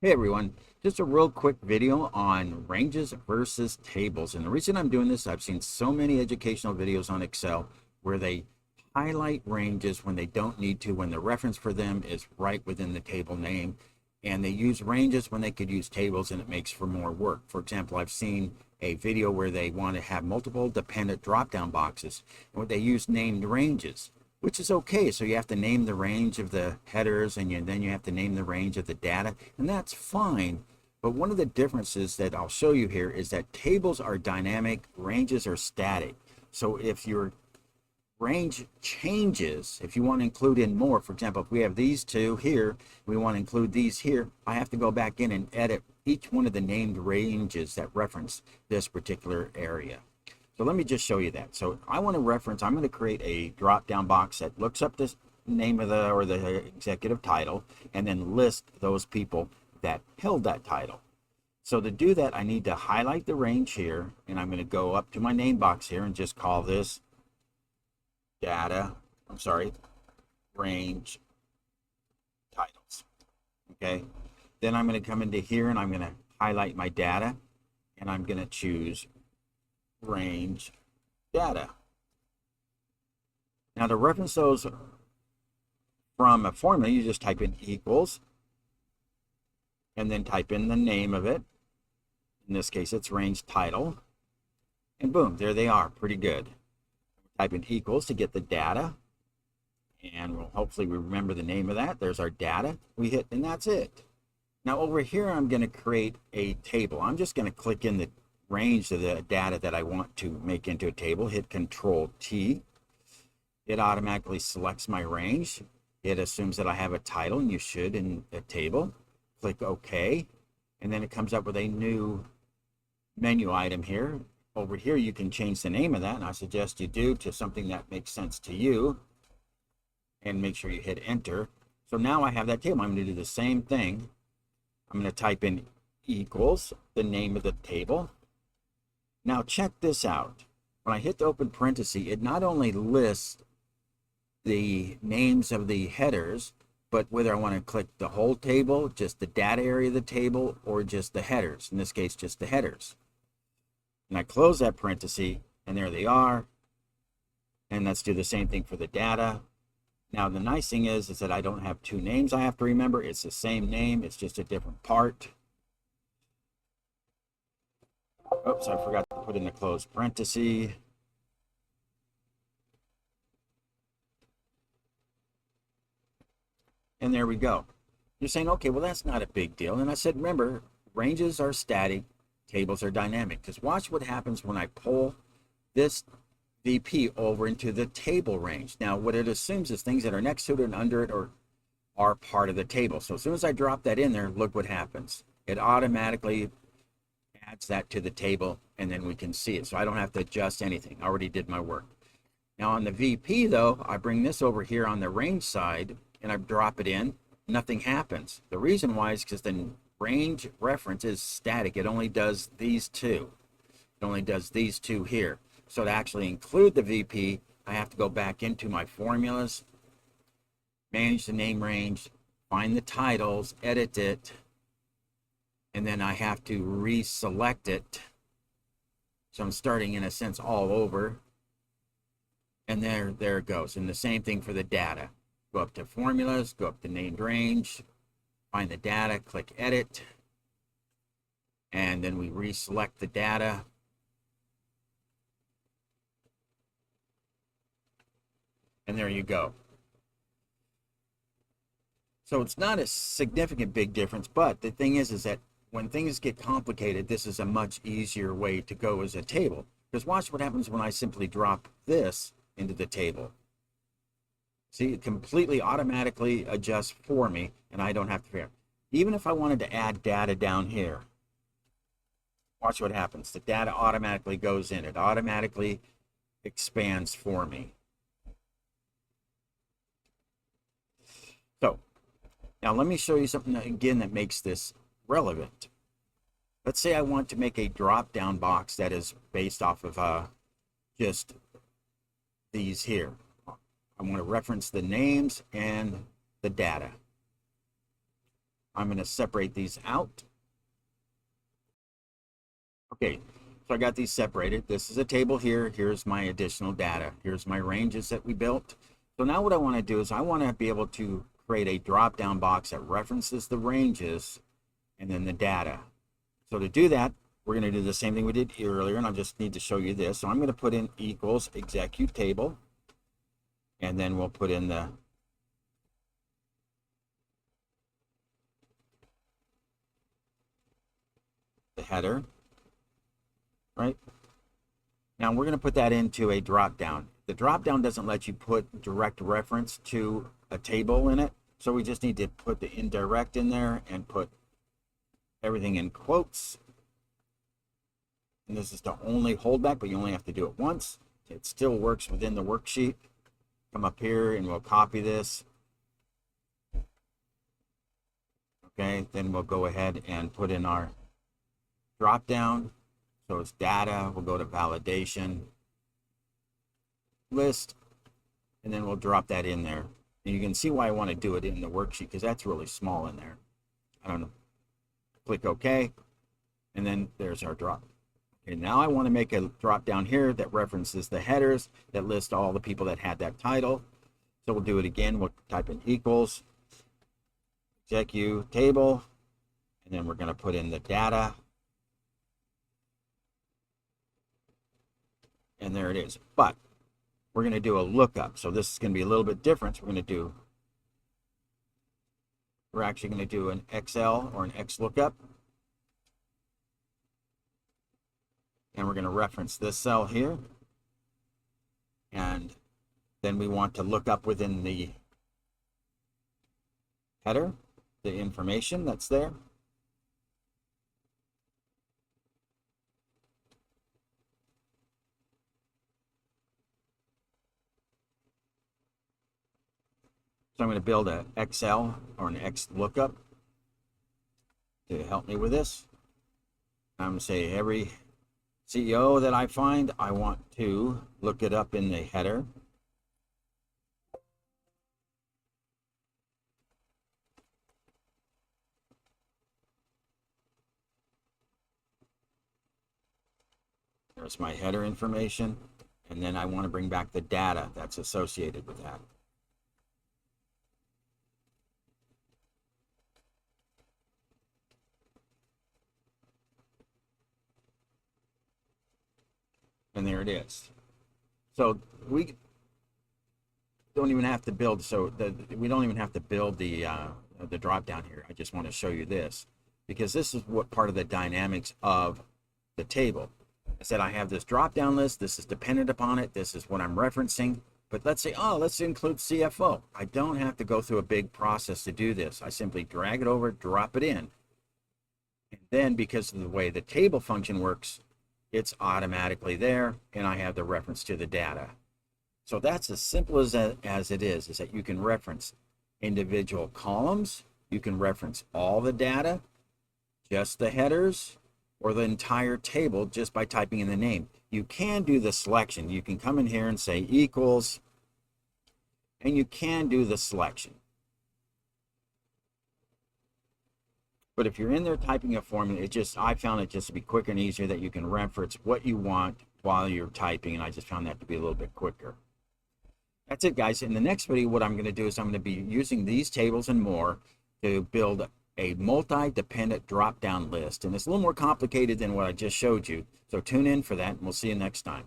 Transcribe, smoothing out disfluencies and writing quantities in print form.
Hey everyone, just a real quick video on ranges versus tables. And the reason I'm doing this, I've seen so many educational videos on Excel where they highlight ranges when they don't need to, when the reference for them is right within the table name. And they use ranges when they could use tables, and it makes for more work. For example, I've seen a video where they want to have multiple dependent drop-down boxes, and they use named ranges, which is okay. So you have to name the range of the headers, and then you have to name the range of the data, and that's fine. But one of the differences that I'll show you here is that tables are dynamic, ranges are static. So if your range changes, if you want to include in more, for example, if we have these two here, we want to include these here, I have to go back in and edit each one of the named ranges that reference this particular area. So let me just show you that. So I want to reference, I'm going to create a drop down box that looks up this name of the executive title and then list those people that held that title. So to do that, I need to highlight the range here, and I'm going to go up to my name box here and just call this range titles. Okay. Then I'm going to come into here and I'm going to highlight my data, and I'm going to choose range data. Now to reference those from a formula, you just type in equals and then type in the name of it. In this case, it's range title. And boom, there they are. Pretty good. Type in equals to get the data. And we'll hopefully remember the name of that. There's our data. We hit, and that's it. Now over here, I'm going to create a table. I'm just going to click in the range of the data that I want to make into a table, hit Control T. It automatically selects my range. It assumes that I have a title, and you should in a table. Click OK, and then it comes up with a new menu item here. Over here, you can change the name of that, and I suggest you do to something that makes sense to you, and make sure you hit Enter. So now I have that table. I'm going to do the same thing. I'm going to type in equals, the name of the table. Now check this out. When I hit the open parenthesis, it not only lists the names of the headers, but whether I want to click the whole table, just the data area of the table, or just the headers. In this case, just the headers. And I close that parenthesis, and there they are. And let's do the same thing for the data. Now the nice thing is that I don't have two names I have to remember. It's the same name, it's just a different part. Oops, I forgot to put in the closed parenthesis. And there we go. You're saying, okay, well, that's not a big deal. And I said, remember, ranges are static, tables are dynamic. Because watch what happens when I pull this VP over into the table range. Now, what it assumes is things that are next to it and under it are part of the table. So as soon as I drop that in there, look what happens. It automatically adds that to the table, and then we can see it. So I don't have to adjust anything. I already did my work. Now on the VP though, I bring this over here on the range side and I drop it in. Nothing happens. The reason why is because the range reference is static. It only does these two. It only does these two here. So to actually include the VP, I have to go back into my formulas, manage the name range, find the titles, edit it, and then I have to reselect it. So I'm starting in a sense all over. And there it goes. And the same thing for the data. Go up to formulas, go up to named range, find the data, click edit. And then we reselect the data. And there you go. So it's not a significant big difference, but the thing is that when things get complicated, this is a much easier way to go as a table. Because watch what happens when I simply drop this into the table. See, it completely automatically adjusts for me, and I don't have to figure. Even if I wanted to add data down here, watch what happens. The data automatically goes in. It automatically expands for me. So now let me show you something again that makes this relevant. Let's say I want to make a drop-down box that is based off of just these here. I want to reference the names and the data. I'm going to separate these out. Okay, so I got these separated. This is a table here. Here's my additional data. Here's my ranges that we built. So now what I want to do is I want to be able to create a drop-down box that references the ranges and then the data. So to do that, we're going to do the same thing we did earlier, and I just need to show you this. So I'm going to put in equals execute table, and then we'll put in the header, right? Now we're going to put that into a drop-down. The drop-down doesn't let you put direct reference to a table in it, so we just need to put the indirect in there and put everything in quotes. And this is the only holdback, but you only have to do it once. It still works within the worksheet. Come up here and we'll copy this. Okay, then we'll go ahead and put in our drop down. So it's data, we'll go to validation, list, and then we'll drop that in there. And you can see why I want to do it in the worksheet, because that's really small in there. I don't know. Click OK, and then there's our drop. Okay, now I want to make a drop down here that references the headers, that lists all the people that had that title. So we'll do it again. We'll type in equals execute table, and then we're going to put in the data. And there it is. But we're going to do a lookup. So this is going to be a little bit different. So we're actually going to do an XL or an X lookup. And we're going to reference this cell here. And then we want to look up within the header the information that's there. So I'm going to build a XL or an X lookup to help me with this. I'm going to say every CEO that I find, I want to look it up in the header. There's my header information, and then I want to bring back the data that's associated with that. And there it is. So we don't even have to build. We don't even have to build the drop down here. I just want to show you this, because this is what part of the dynamics of the table. I said I have this drop down list. This is dependent upon it. This is what I'm referencing. But let's say, oh, let's include CFO. I don't have to go through a big process to do this. I simply drag it over, drop it in. And then because of the way the table function works, it's automatically there, and I have the reference to the data. So that's as simple as it is that you can reference individual columns, you can reference all the data, just the headers, or the entire table just by typing in the name. You can do the selection. You can come in here and say equals, and you can do the selection. But if you're in there typing a formula, I found it just to be quicker and easier that you can reference what you want while you're typing, and I just found that to be a little bit quicker. That's it, guys. In the next video, what I'm going to do is I'm going to be using these tables and more to build a multi-dependent drop-down list. And it's a little more complicated than what I just showed you. So tune in for that, and we'll see you next time.